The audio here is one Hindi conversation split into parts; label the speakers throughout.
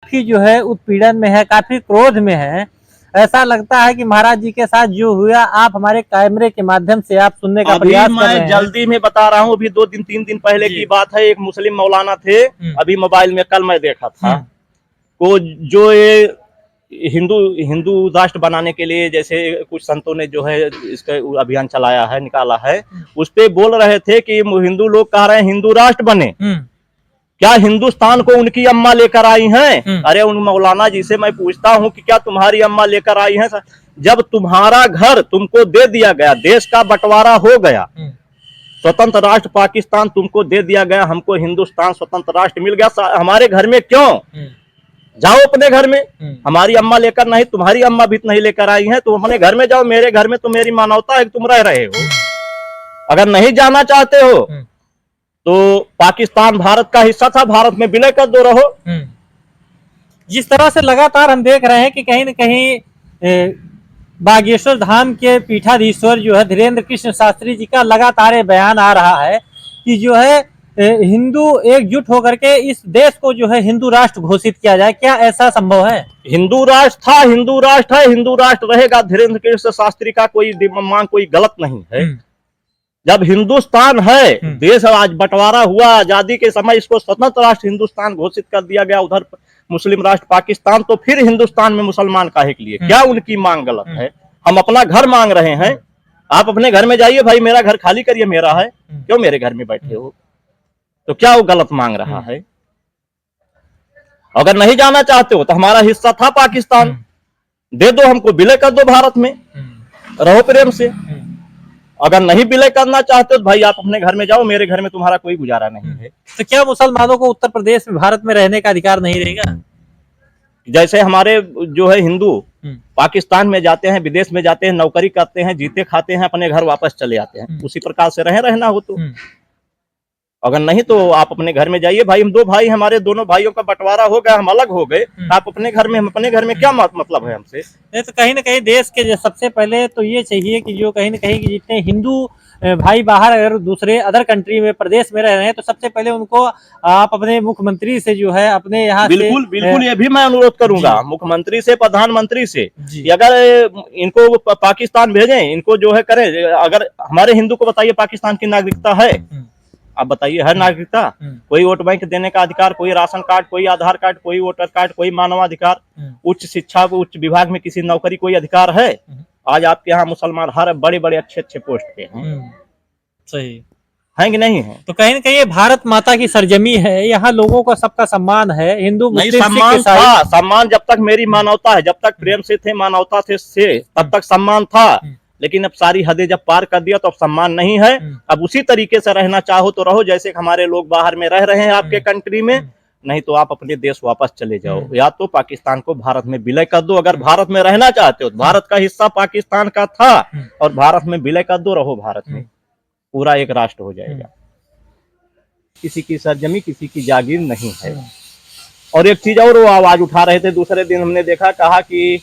Speaker 1: काफी जो है उत्पीड़न में है, काफी क्रोध में है। ऐसा लगता है कि महाराज जी के साथ जो हुआ आप हमारे कैमरे के माध्यम से आप सुनने का प्रयास कर रहे हैं।
Speaker 2: जल्दी में बता रहा हूँ, अभी 2-3 दिन पहले की बात है। एक मुस्लिम मौलाना थे, अभी मोबाइल में कल मैं देखा था को जो ये हिंदू राष्ट्र बनाने के लिए जैसे कुछ संतों ने जो है इसका अभियान चलाया है, निकाला है, उस पे बोल रहे थे कि हिंदू लोग कह रहे हैं हिंदू राष्ट्र बने, क्या हिंदुस्तान को उनकी अम्मा लेकर आई हैं? अरे उन मौलाना जी से मैं पूछता हूं कि क्या तुम्हारी अम्मा लेकर आई हैं? जब तुम्हारा घर तुमको दे दिया गया, देश का बंटवारा हो गया, स्वतंत्र राष्ट्र पाकिस्तान तुमको दे दिया गया, हमको हिंदुस्तान स्वतंत्र राष्ट्र मिल गया, हमारे घर में क्यों? जाओ अपने घर में, हमारी अम्मा लेकर नहीं, तुम्हारी अम्मा भी नहीं लेकर आई है, तुम अपने घर में जाओ, मेरे घर में तो मेरी मानवता है, तुम रह रहे हो। अगर नहीं जाना चाहते हो तो पाकिस्तान भारत का हिस्सा था, भारत में विलय कर दो, रहो।
Speaker 1: जिस तरह से लगातार हम देख रहे हैं कि कहीं न कहीं बागेश्वर धाम के पीठाधीश्वर जो है धीरेन्द्र कृष्ण शास्त्री जी का लगातार बयान आ रहा है कि जो है हिंदू एकजुट होकर के इस देश को जो है हिंदू राष्ट्र घोषित किया जाए। क्या ऐसा संभव है?
Speaker 2: हिंदू राष्ट्र था, हिंदू राष्ट्र है, हिंदू राष्ट्र रहेगा। धीरेन्द्र कृष्ण शास्त्री का कोई मांग कोई गलत नहीं है। जब हिंदुस्तान है, देश आज बंटवारा हुआ, आजादी के समय इसको स्वतंत्र राष्ट्र हिंदुस्तान घोषित कर दिया गया, उधर मुस्लिम राष्ट्र पाकिस्तान, तो फिर हिंदुस्तान में मुसलमान काहे के लिए? क्या उनकी मांग गलत है? हम अपना घर मांग रहे हैं, आप अपने घर में जाइए भाई, मेरा घर खाली करिए, मेरा है, क्यों मेरे घर में बैठे हो? तो क्या वो गलत मांग रहा है? अगर नहीं जाना चाहते हो तो हमारा हिस्सा था पाकिस्तान, दे दो हमको, विलय कर दो भारत में, रहो प्रेम से। अगर नहीं विलय करना चाहते तो भाई आप अपने घर में जाओ, मेरे घर में तुम्हारा कोई गुजारा नहीं है।
Speaker 1: तो क्या मुसलमानों को उत्तर प्रदेश में भारत में रहने का अधिकार नहीं रहेगा?
Speaker 2: जैसे हमारे जो है हिंदू पाकिस्तान में जाते हैं, विदेश में जाते हैं, नौकरी करते हैं, जीते खाते हैं, अपने घर वापस चले आते हैं, उसी प्रकार से रहना हो तो। अगर नहीं तो आप अपने घर में जाइए भाई, हम दो भाई, हमारे दोनों भाइयों का बंटवारा हो गया, हम अलग हो गए, आप अपने घर में, हम अपने घर में, क्या मतलब है हमसे?
Speaker 1: नहीं तो कहीं ना कहीं देश के सबसे पहले तो ये चाहिए कि जो कहीं ना कहीं जितने हिंदू भाई बाहर अगर दूसरे अदर कंट्री में प्रदेश में रह रहे हैं तो सबसे पहले उनको आप अपने मुख्यमंत्री से जो है अपने यहाँ
Speaker 2: बिल्कुल बिल्कुल ये भी मैं अनुरोध करूंगा मुख्यमंत्री से, प्रधानमंत्री से, अगर इनको पाकिस्तान भेजें, इनको जो है करें। अगर हमारे हिंदू को बताइए पाकिस्तान की नागरिकता है? आप बताइए, है नागरिकता? कोई वोट बैंक देने का अधिकार, कोई राशन कार्ड, कोई आधार कार्ड, कोई वोटर कार्ड, कोई मानवाधिकार, उच्च शिक्षा, उच्च विभाग में किसी नौकरी, कोई अधिकार है? आज आपके यहाँ मुसलमान हर बड़े बड़े अच्छे पोस्ट पे हैं।
Speaker 1: सही
Speaker 2: है कि नहीं है?
Speaker 1: तो कहीं ना कहीं भारत माता की सरजमी है, यहाँ लोगों का सबका सम्मान है, हिंदू मुस्लिम
Speaker 2: सम्मान था, सम्मान जब तक मेरी मानवता है, जब तक प्रेम से थे, मानवता से तब तक सम्मान था। लेकिन अब सारी हदें जब पार कर दिया तो अब सम्मान नहीं है। अब उसी तरीके से रहना चाहो तो रहो, जैसे हमारे लोग बाहर में रह रहे हैं आपके कंट्री में, नहीं तो आप अपने देश वापस चले जाओ, या तो पाकिस्तान को भारत में विलय कर दो। अगर भारत में रहना चाहते हो, भारत का हिस्सा पाकिस्तान का था और भारत में विलय कर दो, रहो भारत में, पूरा एक राष्ट्र हो जाएगा। किसी की सरजमी, किसी की जागीर नहीं है। और एक चीज और वो आवाज उठा रहे थे, दूसरे दिन हमने देखा, कहा कि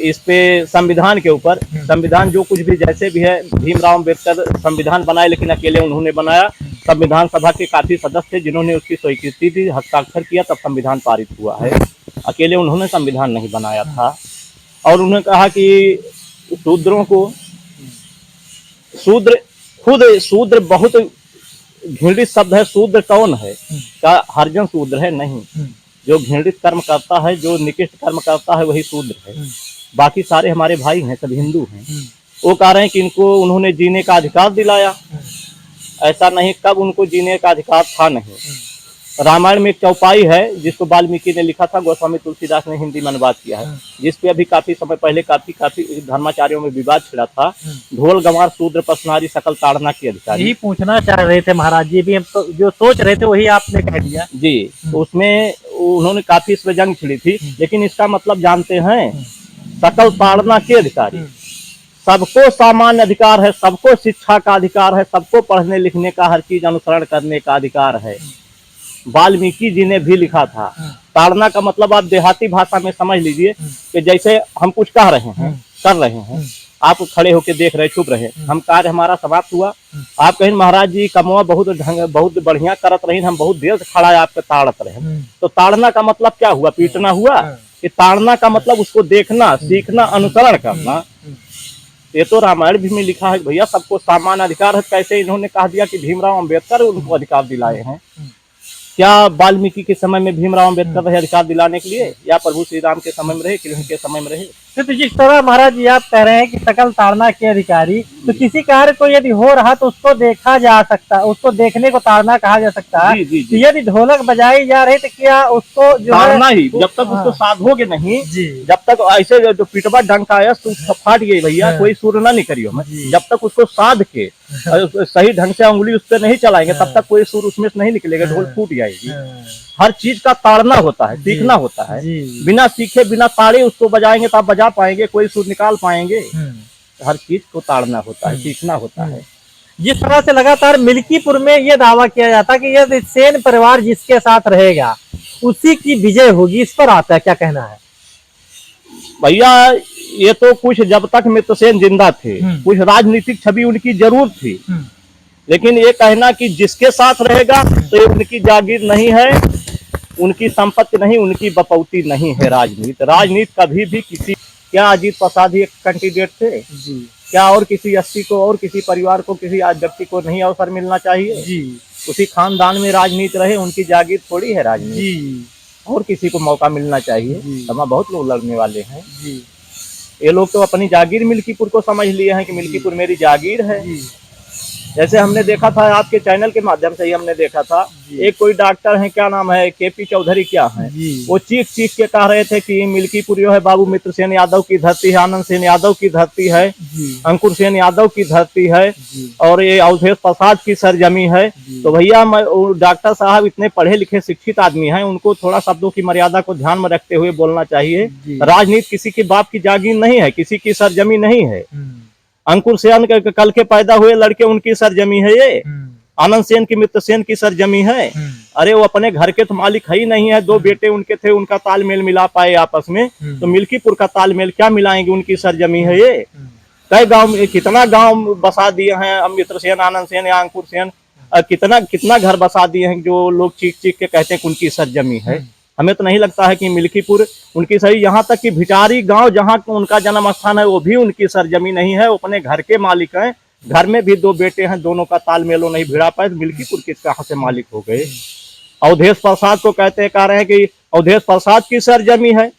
Speaker 2: इस पे संविधान के ऊपर, संविधान जो कुछ भी जैसे भी है, भीमराव अम्बेडकर संविधान बनाए, लेकिन अकेले उन्होंने बनाया। संविधान सभा के काफी सदस्य थे जिन्होंने उसकी स्वीकृति दी, हस्ताक्षर किया, तब संविधान पारित हुआ है। अकेले उन्होंने संविधान नहीं बनाया था। और उन्होंने कहा कि शूद्रों को, शूद्र बहुत घृणित शब्द है। शूद्र कौन है? का हरिजन शूद्र है? नहीं, जो घृणित कर्म करता है, जो निकृष्ट कर्म करता है, वही शूद्र है। बाकी सारे हमारे भाई हैं, सब हिंदू हैं। वो कह रहे हैं कि इनको उन्होंने जीने का अधिकार दिलाया। ऐसा नहीं, कब उनको जीने का अधिकार था? नहीं। रामायण में एक चौपाई है जिसको वाल्मीकि ने लिखा था, गोस्वामी तुलसीदास ने हिंदी में अनुवाद किया है, जिसपे अभी काफी समय पहले काफी धर्माचार्यों में विवाद छिड़ा था। ढोल गंवार शूद्र पसनारी सकल ताड़ना की अधिकारी।
Speaker 1: यही पूछना चाह रहे थे महाराज जी, भी हम तो जो सोच रहे थे वही आपने कह दिया
Speaker 2: जी। तो उसमें उन्होंने काफी इस पे जंग छिड़ी थी, लेकिन इसका मतलब जानते हैं, सकल ताड़ना के अधिकारी, सबको सामान्य अधिकार है, सबको शिक्षा का अधिकार है, सबको पढ़ने लिखने का, हर चीज अनुसरण करने का अधिकार है। वाल्मीकि जी ने भी लिखा था। ताड़ना का मतलब आप देहाती भाषा में समझ लीजिए कि जैसे हम कुछ कह रहे हैं, कर रहे हैं, आप खड़े होके देख रहे, चुप रहे, हम कार्य हमारा समाप्त हुआ। आप कहें महाराज जी कमवा बहुत बढ़िया करत रही, हम बहुत देर से खड़ा है आपके ताड़त रहे। तो ताड़ना का मतलब क्या हुआ? पीटना हुआ? कि ताड़ना का मतलब उसको देखना, सीखना, अनुसरण करना। ये तो रामायण भी में लिखा है भैया सबको समान अधिकार है। कैसे इन्होंने कह दिया कि भीमराव अंबेडकर उनको अधिकार दिलाए हैं? क्या वाल्मीकि के समय में भीमराव अंबेडकर रहे अधिकार दिलाने के लिए, या प्रभु श्री राम के समय में रहे, कृष्ण के समय में रहे?
Speaker 1: तो जिस तरह महाराज जी आप कह रहे हैं कि सकल ताड़ना के अधिकारी, तो किसी कार्य को यदि हो रहा तो उसको देखा जा सकता, उसको देखने को ताड़ना कहा जा सकता है। तो यदि ढोलक बजाई जा रही तो क्या उसको जो
Speaker 2: ताड़ना ही, जब तक उसको साधोगे नहीं, जब तक ऐसे जो पिटवा डंका है तो फाट गई भैया, कोई सुर ना निकलियो में। जब तक उसको साध के सही ढंग से उंगली उस पर नहीं चलाएंगे तब तक कोई सुर उसमें से नहीं निकलेगा, ढोल फूट जाएगी। हर चीज का ताड़ना होता है, सीखना होता है। बिना सीखे बिना ताड़े उसको बजाएंगे तो आप बजा पाएंगे, कोई सुर निकाल पाएंगे? हर चीज को ताड़ना होता है, सीखना होता है।
Speaker 1: जिस तरह से लगातार मिल्कीपुर में ये दावा किया जाता कि यदि सेन परिवार जिसके साथ रहेगा उसी की विजय होगी, इस पर आता है क्या कहना है?
Speaker 2: भैया ये तो कुछ जब तक मित्रसेन जिंदा थे कुछ राजनीतिक छवि उनकी जरूर थी, लेकिन ये कहना कि जिसके साथ रहेगा तो ये उनकी जागीर नहीं है, उनकी संपत्ति नहीं, उनकी बपौती नहीं है। राजनीति कभी भी किसी, क्या अजीत प्रसाद ही एक कैंडिडेट थे? क्या और किसी एससी को और किसी परिवार को, किसी व्यक्ति को नहीं अवसर मिलना चाहिए? उसी खानदान में राजनीति रहे, उनकी जागीर थोड़ी है राजनीति। और किसी को मौका मिलना चाहिए। समा बहुत लोग लड़ने वाले हैं। ये लोग तो अपनी जागीर मिल्कीपुर को समझ लिए हैं कि मिल्कीपुर मेरी जागीर है। जैसे हमने देखा था आपके चैनल के माध्यम से ही हमने देखा था, एक कोई डॉक्टर है, क्या नाम है, केपी चौधरी क्या है, वो चीख चीख के कह रहे थे कि मिल्कीपुर जो है बाबू मित्रसेन यादव की धरती है, आनंद सेन यादव की धरती है, अंकुर सेन यादव की धरती है, और ये अवधेश प्रसाद की सरजमी है। तो भैया डॉक्टर साहब इतने पढ़े लिखे शिक्षित आदमी हैं, उनको थोड़ा शब्दों की मर्यादा को ध्यान में रखते हुए बोलना चाहिए। राजनीति किसी के बाप की जागीर नहीं है, किसी की सरजमी नहीं है। अंकुर सेन के कल के पैदा हुए लड़के उनकी सरजमी है ये, आनंद सेन की मित्रसेन की सरजमी है। अरे वो अपने घर के तो मालिक है ही नहीं है, दो बेटे उनके थे, उनका तालमेल मिला पाए आपस में, तो मिल्कीपुर का तालमेल क्या मिलाएंगे? उनकी सरजमी है ये। कई गांव में कितना गांव बसा दिए हैं मित्रसेन, आनंद सेन या अंकुर सेन, कितना घर बसा दिए हैं जो लोग चीख चीख के कहते हैं कि उनकी सरजमी है। हमें तो नहीं लगता है कि मिल्कीपुर उनकी सही, यहाँ तक कि भिटारी गांव जहाँ उनका जन्म स्थान है वो भी उनकी सरजमी नहीं है, वो अपने घर के मालिक हैं। घर में भी दो बेटे हैं, दोनों का तालमेल नहीं भिड़ा पाए, तो मिल्कीपुर किस कहाँ से मालिक हो गए? अवधेश प्रसाद को कह रहे हैं कि अवधेश प्रसाद की सरजमी है,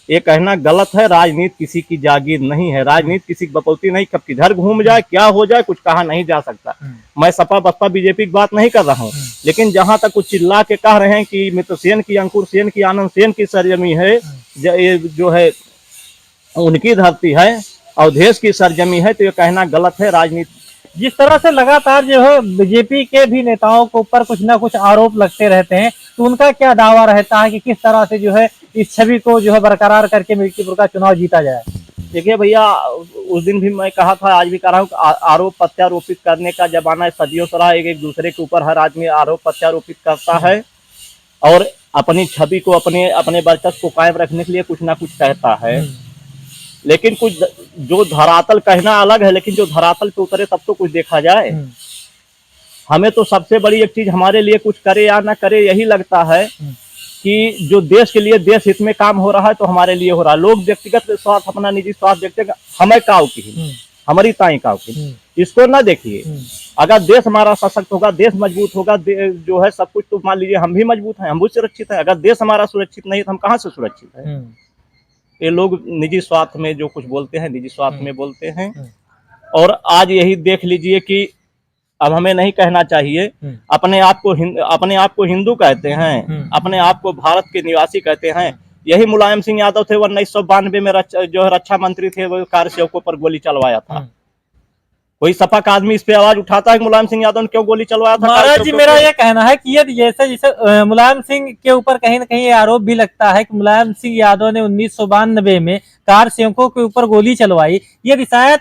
Speaker 2: ये कहना गलत है। राजनीति किसी की जागीर नहीं है, राजनीति किसी की बपौती नहीं। कब किधर घूम जाए, क्या हो जाए, कुछ कहा नहीं जा सकता। मैं सपा बसपा बीजेपी की बात नहीं कर रहा हूँ, लेकिन जहां तक कुछ चिल्ला के कह रहे हैं कि मित्रसेन की, अंकुर सेन की, आनंद सेन की सरजमी है, ये जो है उनकी धरती है, अवधेश की सरजमी है, तो ये कहना गलत है। राजनीति
Speaker 1: जिस तरह से लगातार जो है बीजेपी के भी नेताओं के ऊपर कुछ ना कुछ आरोप लगते रहते हैं, तो उनका क्या दावा रहता है कि किस तरह से जो है इस छवि को जो है बरकरार करके मिल्कीपुर का चुनाव जीता जाए?
Speaker 2: देखिए भैया, उस दिन भी मैं कहा था, आज भी कह रहा हूँ, आरोप प्रत्यारोपित करने का जमाना सदियों से रहा। एक दूसरे के ऊपर हर आदमी आरोप प्रत्यारोपित करता है और अपनी छवि को, अपने वर्चस्व को कायम रखने के लिए कुछ ना कुछ कहता है। लेकिन कुछ जो धरातल कहना अलग है, लेकिन जो धरातल पे उतरे तब तो कुछ देखा जाए। हमें तो सबसे बड़ी एक चीज, हमारे लिए कुछ करे या ना करे, यही लगता है कि जो देश के लिए, देश हित में काम हो रहा है तो हमारे लिए हो रहा है। लोग व्यक्तिगत स्वार्थ, अपना निजी स्वार्थ देखते हैं, हमें काव की, हमारी ताई काव की, इसको ना देखिए। अगर देश हमारा सशक्त होगा, देश मजबूत होगा, जो है सब कुछ, तो मान लीजिए हम भी मजबूत हैं, हम भी सुरक्षित है। अगर देश हमारा सुरक्षित नहीं तो हम कहाँ से सुरक्षित है? ये लोग निजी स्वार्थ में जो कुछ बोलते हैं, निजी स्वार्थ में बोलते हैं। और आज यही देख लीजिए कि अब हमें नहीं कहना चाहिए, अपने आप को हिंदू कहते हैं, अपने आप को भारत के निवासी कहते हैं। यही मुलायम सिंह यादव थे, 1992 में जो है रक्षा मंत्री थे, वो कार सेवकों पर गोली चलवाया था। कोई सपा का आदमी इस पे आवाज उठाता है कि मुलायम सिंह यादव ने क्यों गोली चलवाया था?
Speaker 1: महाराज जी, मेरा यह कहना है कि यदि जैसे मुलायम सिंह के ऊपर कहीं न कहीं आरोप भी लगता है कि मुलायम सिंह यादव ने 1992 में कार सेवकों के ऊपर गोली चलवाई, यदि शायद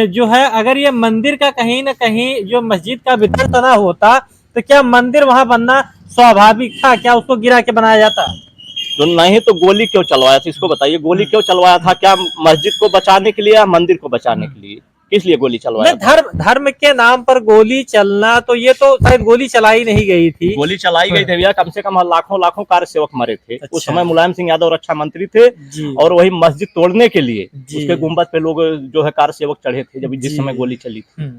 Speaker 1: जो है अगर ये मंदिर का कहीं न कहीं जो मस्जिद का वितरण होता तो क्या मंदिर वहां बनना स्वाभाविक था? क्या उसको गिरा के बनाया जाता?
Speaker 2: तो नहीं तो गोली क्यों चलवाया था, इसको बताइए। गोली क्यों चलवाया था? क्या मस्जिद को बचाने के लिए या मंदिर को बचाने के लिए? किस लिए गोली चलवाया था?
Speaker 1: धर्म के नाम पर गोली चलना, तो ये तो शायद गोली चलाई नहीं गई थी।
Speaker 2: गोली चलाई गई थी भैया, कम से कम लाखों कार्य सेवक मरे थे।
Speaker 1: अच्छा।
Speaker 2: उस समय मुलायम सिंह यादव रक्षा मंत्री थे
Speaker 1: जी।
Speaker 2: और वही मस्जिद तोड़ने के लिए
Speaker 1: जी।
Speaker 2: उसके गुंबद पे लोग जो है कार्य सेवक चढ़े थे जब जिस
Speaker 1: जी।
Speaker 2: समय गोली चली थी।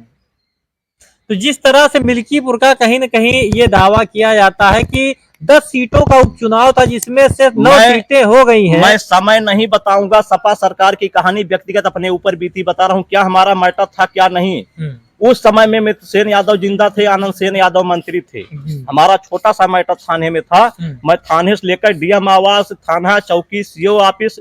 Speaker 1: तो जिस तरह से मिल्कीपुर का कहीं न कहीं ये दावा किया जाता है कि 10 सीटों का उपचुनाव था जिसमें से 9 सीटें हो गई हैं।
Speaker 2: मैं समय नहीं बताऊंगा, सपा सरकार की कहानी व्यक्तिगत अपने ऊपर बीती बता रहा हूँ। क्या हमारा मैटर था क्या नहीं। उस समय में मित्र सेन यादव जिंदा थे, आनंद सेन यादव मंत्री थे। हमारा छोटा सा मैटर थाने में था। मैं थाने से लेकर डीएम आवास, थाना, चौकी, सीओ ऑफिस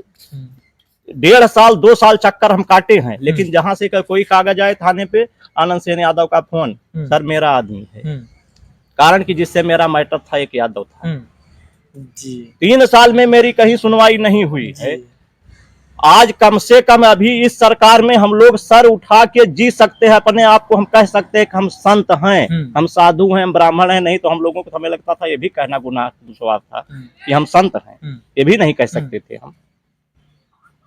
Speaker 2: 1.5 साल 2 साल चक्कर हम काटे हैं, लेकिन जहां से कोई कागज आए थाने पे, आनंद सेन यादव का फोन, सर मेरा आदमी है। कारण कि जिससे मेरा मैटर था एक यादव था।
Speaker 1: जी।
Speaker 2: 3 साल में मेरी कहीं सुनवाई नहीं हुई है। आज कम से कम अभी इस सरकार में हम लोग सर उठा के जी सकते हैं, अपने आप को हम कह सकते हैं कि हम संत हैं, हम साधु हैं, हम ब्राह्मण हैं। नहीं तो हम लोगों को हमें लगता था ये भी कहना गुनाह विश्वास था कि हम संत हैं, ये भी नहीं कह सकते थे हम।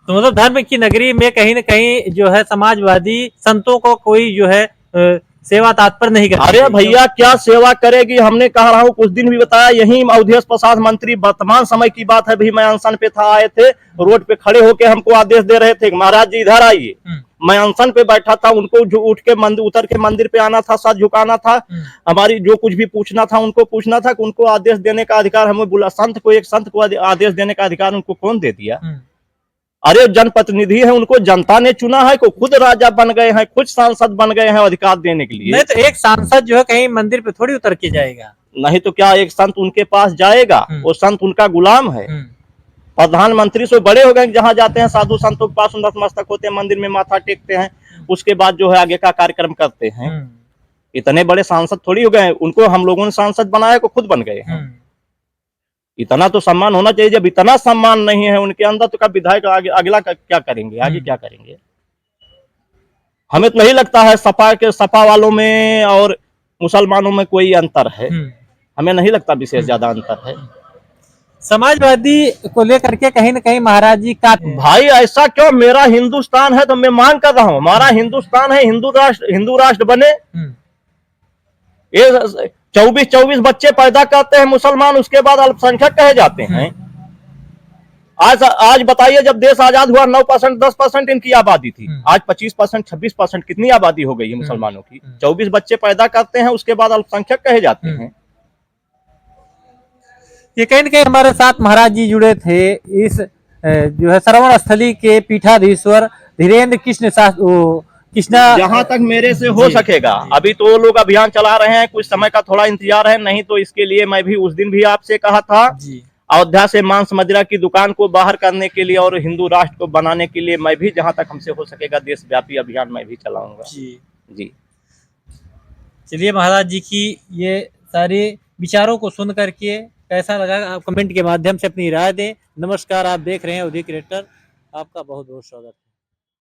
Speaker 1: तो मतलब धर्म की नगरी में कहीं न कहीं जो है समाजवादी संतों को कोई जो है सेवा तात्पर नहीं करती।
Speaker 2: अरे भैया क्या सेवा करेगी। हमने कह रहा हूँ कुछ दिन भी बताया, यही अवधेश प्रसाद मंत्री, वर्तमान समय की बात है, भी मैं अनशन पे था, आए थे रोड पे खड़े होके हमको आदेश दे रहे थे महाराज जी इधर आइए। मैं अनशन पे बैठा था, उनको जो उठ के मंदिर उतर के मंदिर पे आना था, सर झुकाना था, हमारी जो कुछ भी पूछना था उनको पूछना था। उनको आदेश देने का अधिकार हमें बोला, संत को, एक संत को आदेश देने का अधिकार उनको कौन दे दिया? अरे जनप्रतिनिधि है, उनको जनता ने चुना है, को खुद राजा बन गए हैं, खुद सांसद बन गए हैं अधिकार देने के लिए।
Speaker 1: नहीं तो एक सांसद जो है कहीं मंदिर पे थोड़ी उतर के जाएगा।
Speaker 2: नहीं तो क्या एक संत उनके पास जाएगा? वो संत उनका गुलाम है। प्रधानमंत्री से बड़े हो गए, जहां जाते हैं साधु संतों के पास नतमस्तक होते हैं, मंदिर में माथा टेकते हैं, उसके बाद जो है आगे का कार्यक्रम करते हैं। इतने बड़े सांसद थोड़ी हो गए, उनको हम लोगों ने सांसद बनाया, को खुद बन गए हैं। इतना तो सम्मान होना चाहिए। जब इतना सम्मान नहीं है उनके अंदर, तो कब विधायक अगला क्या करेंगे, आगे क्या करेंगे? हमें तो नहीं लगता है सपा वालों में और मुसलमानों में कोई अंतर है। हमें नहीं लगता विशेष ज्यादा अंतर है।
Speaker 1: समाजवादी को लेकर के कहीं न कहीं महाराज जी का
Speaker 2: भाई ऐसा क्यों? मेरा हिंदुस्तान है तो मैं मांग कर रहा हूँ, हमारा हिंदुस्तान है, हिंदू राष्ट्र बने। ये 24 बच्चे पैदा करते हैं मुसलमान, उसके बाद अल्पसंख्यक कहे जाते हैं। आज बताइए, जब देश आजाद हुआ 9% 10% इनकी आबादी थी, आज 25% 26%, कितनी आबादी हो गई है मुसलमानों की? 24 बच्चे पैदा करते हैं, उसके बाद अल्पसंख्यक कहे जाते हैं।
Speaker 1: ये कहीं न कहीं हमारे साथ महाराज जी जुड़े थे इस जो है श्रवण स्थली के पीठाधीश्वर धीरेन्द्र कृष्णा।
Speaker 2: जहां तक मेरे से हो सकेगा, अभी तो वो लोग अभियान चला रहे हैं, कुछ समय का थोड़ा इंतजार है। नहीं तो इसके लिए मैं भी उस दिन भी आपसे कहा था, अयोध्या से मांस मदिरा की दुकान को बाहर करने के लिए और हिंदू राष्ट्र को बनाने के लिए मैं भी जहां तक हमसे हो सकेगा देशव्यापी अभियान मैं भी चलाऊंगा। जी।
Speaker 1: चलिए, महाराज जी की ये सारे विचारों को सुन करके कैसा लगा, आप कमेंट के माध्यम से अपनी राय दें। नमस्कार, आप देख रहे हैं अवधी क्रिएटर, आपका बहुत बहुत स्वागत।